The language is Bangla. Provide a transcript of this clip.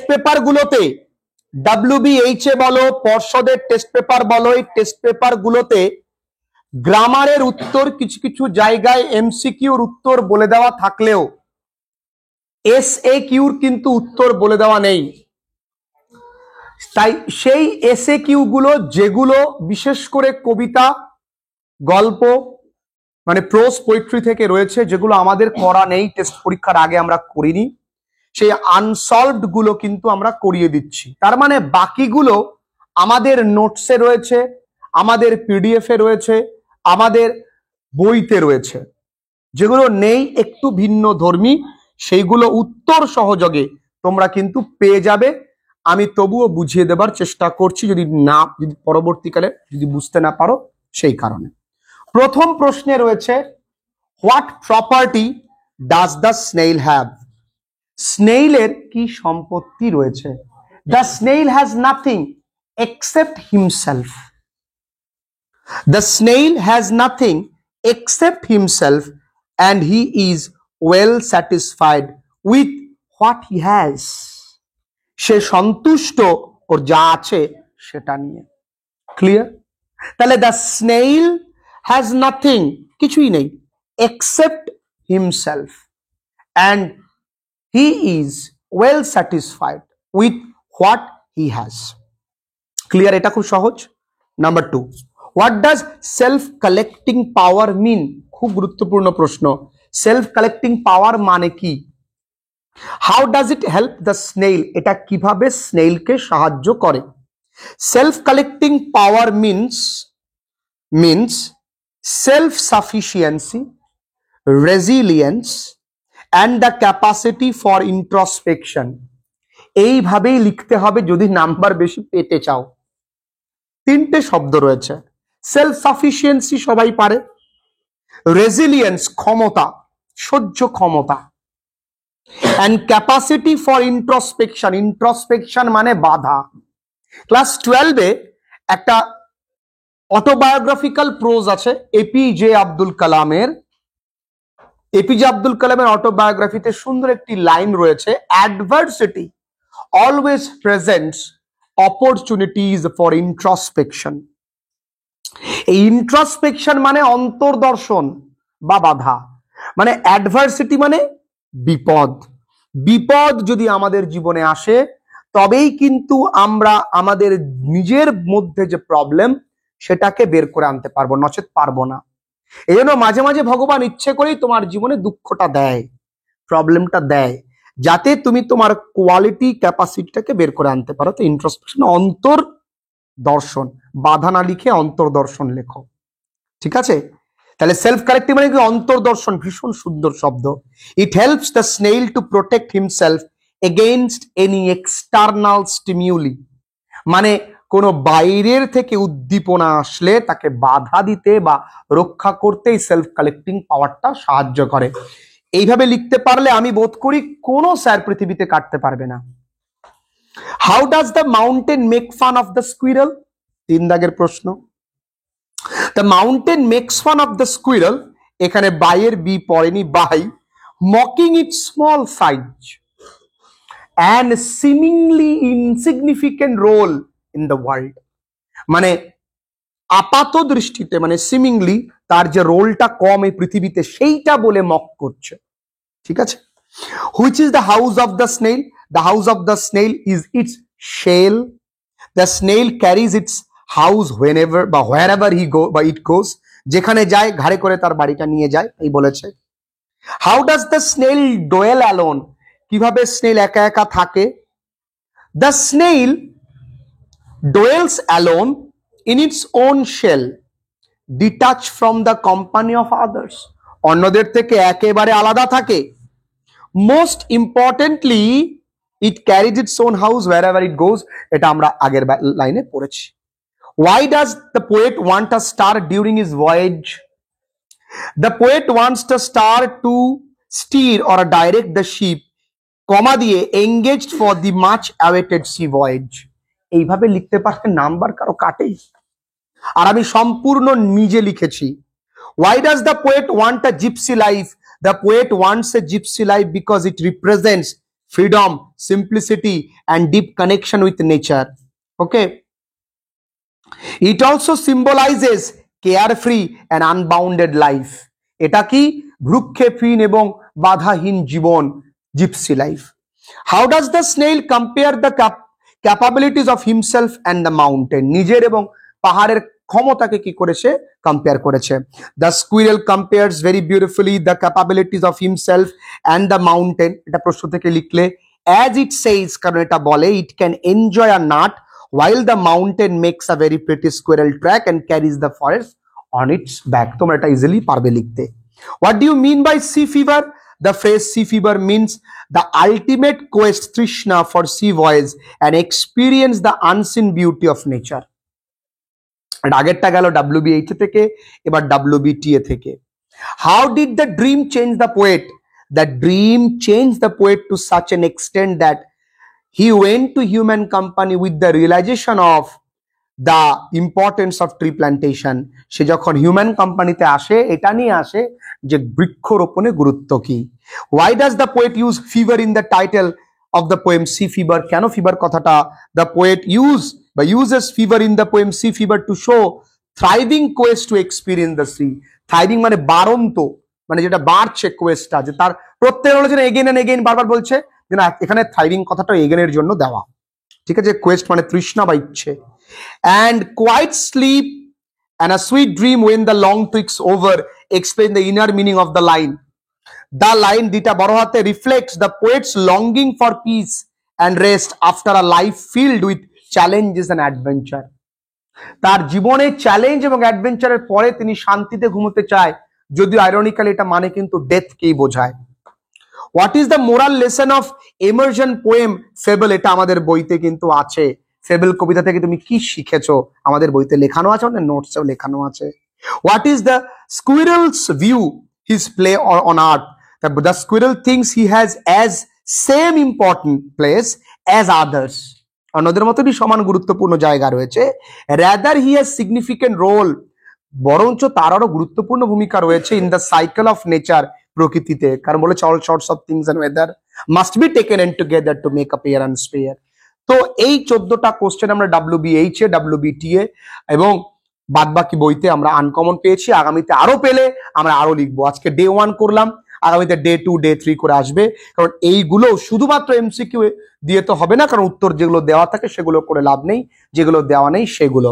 পেপার গুলোতে WBHA বলো, পর্ষদের টেস্ট পেপার বলো, এই টেস্ট পেপার গুলোতে গ্রামারের উত্তর কিছু কিছু জায়গায় MCQর উত্তর বলে দেওয়া থাকলেও SAQর কিন্তু উত্তর বলে দেওয়া নেই। তাই সেই SAQ গুলো যেগুলো বিশেষ করে কবিতা, গল্প মানে প্রোজ পোয়েট্রি থেকে রয়েছে, যেগুলো আমাদের করা নেই, টেস্ট পরীক্ষার আগে আমরা করিনি, সেই আনসলভড গুলো কিন্তু আমরা করিয়ে দিচ্ছি। তার মানে বাকিগুলো আমাদের নোটসে রয়েছে, আমাদের PDF এ রয়েছে, আমাদের বইতে রয়েছে। যেগুলো নেই একটু ভিন্ন ধর্মী, সেইগুলো উত্তর সহযোগে তোমরা কিন্তু পেয়ে যাবে। আমি তবুও বুঝিয়ে দেবার চেষ্টা করছি, যদি পরবর্তীকালে যদি বুঝতে না পারো সেই কারণে। প্রথম প্রশ্নে রয়েছে, what property does the snail have? স্নেইলের কি সম্পত্তি রয়েছে? The snail has nothing except himself. The snail has nothing except himself and he is well satisfied with what he has. সে সন্তুষ্ট ওর যা আছে সেটা নিয়ে। ক্লিয়ার? তাহলে দ্য স্নেইল হ্যাজ নাথিং, কিছুই নেই, except himself and he is well satisfied with what he has. Clear? এটা খুব সহজ। Number 2, what does self collecting power mean? খুব গুরুত্বপূর্ণ প্রশ্ন। সেলফ কালেক্টিং পাওয়ার মানে কি? How does it help the snail? এটা কিভাবে স্নেইলকে সাহায্য করে? Self collecting power means self sufficiency, resilience and the capacity for introspection. এইভাবেই লিখতে হবে যদি নাম্বার বেশি পেতে চাও। 3টে শব্দ রয়েছে। সেলফ সাফিসিয়েন্সি সবাই পারে, রেজিলিয়েন্স ক্ষমতা, সহ্য ক্ষমতা, and capacity for introspection, introspection মানে বাধা। ক্লাস 12-এ একটা অটোবায়োগ্রাফিক্যাল প্রোজ আছে এপিজে আব্দুল কালামের। এপিজে আব্দুল কালামের অটোবায়োগ্রাফিতে সুন্দর একটি লাইন রয়েছে, adversity always presents opportunities for introspection. এই ইন্ট্রোস্পেকশন মানে অন্তর্দর্শন বা বাধা, মানে অ্যাডভার্সিটি মানে বিপদ। বিপদ যদি আমাদের জীবনে আসে তবেই কিন্তু আমরা আমাদের নিজের মধ্যে যে প্রবলেম সেটাকে বের করে আনতে পারবো, নচেত পারবো না। এই জন্য মাঝে মাঝে ভগবান ইচ্ছে করেই তোমার জীবনে দুঃখটা দেয়, প্রবলেমটা দেয়, যাতে তুমি তোমার কোয়ালিটি ক্যাপাসিটিটাকে বের করে আনতে পারো। তো ইন্ট্রোস্পেকশন অন্তর দর্শন, বাধা না লিখে অন্তর্দর্শন লেখো, ঠিক আছে? তাহলে সেলফ কারেক্টিভ মানে কি? অন্তর্দর্শন, ভীষণ সুন্দর শব্দ। It helps the snail to protect himself against any external stimuli, মানে কোনো বাইরের থেকে উদ্দীপনা আসলে তাকে বাধা দিতে বা রক্ষা করতে এই সেলফ কালেক্টিং পাওয়ারটা সাহায্য করে। এইভাবে লিখতে পারলে আমি বোধ করি কোনো স্যার পৃথিবীতে কাটতে পারবে না। How does the mountain make fun of the squirrel? 3 দাগের প্রশ্ন। The mountain makes fun of the squirrel, এখানে বাইয়ের বি পড়েনি, by, mocking it small size and seemingly insignificant role in the world, মানে আপাত দৃষ্টিতে মানে সিমিংলি তার যে রোলটা কম এই পৃথিবীতে সেইটা বলে মক করছে, ঠিক আছে? Which is the house of the snail? The house of the snail is its shell. The snail carries its house whenever বা হোয়ারএভার হি গো বা ইট গোস, যেখানে যায় ঘাড়ে করে তার বাড়িটা নিয়ে যায়, এই বলেছে। How does the snail ডোয়েল alone? কিভাবে স্নেইল একা একা থাকে? The snail dwells alone in its own shell, detached from the company of others, অন্যদের থেকে একেবারে আলাদা থাকে। Most importantly, it carries its own house wherever it goes, এটা আমরা আগের লাইনে পড়েছি। Why does the poet want a star during his voyage? The poet wants the star to steer or direct the ship, কমা দিয়ে engaged for the much awaited sea voyage। এইভাবে লিখতে পারলে নাম্বার কারো কাটেই। আর আমি সম্পূর্ণ নিজে লিখেছি। Why does the poet want a gypsy life? The poet wants a gypsy life because it represents freedom, simplicity, and deep connection with nature. Okay. It also symbolizes carefree and unbounded life. এটা কি ভ্রুক্ষেপহীন এবং বাধাহীন জীবন, gypsy life. How does the snail compare the capabilities of himself and the mountain? নিজের এবং পাহাড়ের ক্ষমতাকে কি করেছে, কম্পেয়ার করেছে। The squirrel compares very beautifully the capabilities of himself and the mountain. এটা প্রশ্ন থেকে লিখলে, as it says, কারণ এটা বলে, it can enjoy a nut while the mountain makes a very pretty squirrel track and carries the forest on its back. তোমরা এটা ইজিলি পারবে লিখতে। What do you mean by sea fever? The phrase sea fever means the ultimate quest, trishna, for sea voyage and experience the unseen beauty of nature. আগেরটা গেল WBH থেকে, এবার WBTA থেকে। How did the dream change the poet? The dream changed the poet to such an extent that he went to human company with the realization of the importance of tree plantation. সে যখন হিউম্যান কোম্পানিতে আসে, এটা নিয়ে আসে যে বৃক্ষরোপণে গুরুত্ব কি। Why does the poet use fever in the title of the poem Sea Fever? কেন ফিভার কথাটা the poet uses fever in the poem Sea Fever to show thriving quest to experience the sea. Thriving মানে বাড়ন্ত, মানে যেটা বাড়ছে কোয়েস্টটা, যে তার প্রত্যেক আলোচনা এগেন এন্ড এগেন বারবার বলছে যে না, এখানে থ্রাইভিং কথাটা এগেনের জন্য দেওয়া, ঠিক আছে। কোয়েস্ট মানে তৃষ্ণা বা ইচ্ছে। And quiet sleep and a sweet dream when the long twigs over explain the inner meaning of the line. The line dita boro hate reflects the poet's longing for peace and rest after a life filled with challenges and adventure. তার জীবনে চ্যালেঞ্জ এবং অ্যাডভেঞ্চারের পরে তিনি শান্তিতে ঘুমোতে চায়, যদিও আইরনিক্যালি এটা মানে কিন্তু ডেথকেই বোঝায়। What is the moral lesson of Emerson poem fable? এটা আমাদের বইতে কিন্তু আছে। ফেবল কবিতা থেকে তুমি কি শিখেছো আমাদের বইতে লেখানো আছে, আমাদের নোটসেও লেখানো আছে। What is the স্কুইরেলস view his play on earth? The squirrel thinks he has as same important place as others. অন্যদের মতনই সমান গুরুত্বপূর্ণ জায়গা রয়েছে। Rather he has significant role, বরঞ্চ তার আরো গুরুত্বপূর্ণ ভূমিকা রয়েছে in the cycle of nature, প্রকৃতিতে। কারণ বলেছে all sorts of things and weather must be taken in together to make a pair and spare. তো এই 14টা কোশ্চেন আমরা WBH এ, WBTA এবং বাদবাকি বইতে আমরা আনকমন পেয়েছি। আগামীতে আরো পেলে আমরা আরো লিখবো। আজকে ডে 1 করলাম, আগামীতে ডে 2, ডে 3 করে আসবে। কারণ এইগুলো শুধুমাত্র MCQ দিয়ে তো হবে না, কারণ উত্তর যেগুলো দেওয়া থাকে সেগুলো করে লাভ নেই, যেগুলো দেওয়া নেই সেগুলো।